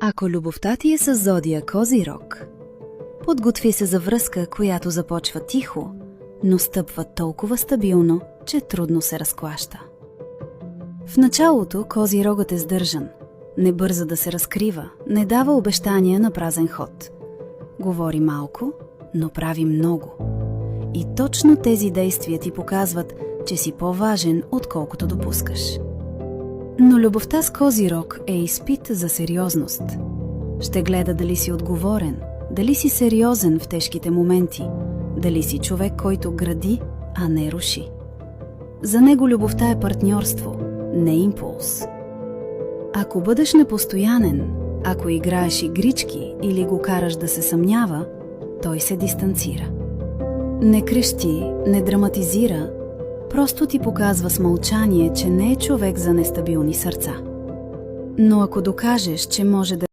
Ако любовта ти е с зодия Козирог, подготви се за връзка, която започва тихо, но стъпва толкова стабилно, че трудно се разклаща. В началото Козирогът е сдържан, не бърза да се разкрива, не дава обещания на празен ход. Говори малко, но прави много. И точно тези действия ти показват, че си по-важен, отколкото допускаш. Но любовта с Козирог е изпит за сериозност. Ще гледа дали си отговорен, дали си сериозен в тежките моменти, дали си човек, който гради, а не руши. За него любовта е партньорство, не импулс. Ако бъдеш непостоянен, ако играеш игрички или го караш да се съмнява, той се дистанцира. Не крещи, не драматизира, просто ти показва с мълчание, че не е човек за нестабилни сърца. Но ако докажеш, че може да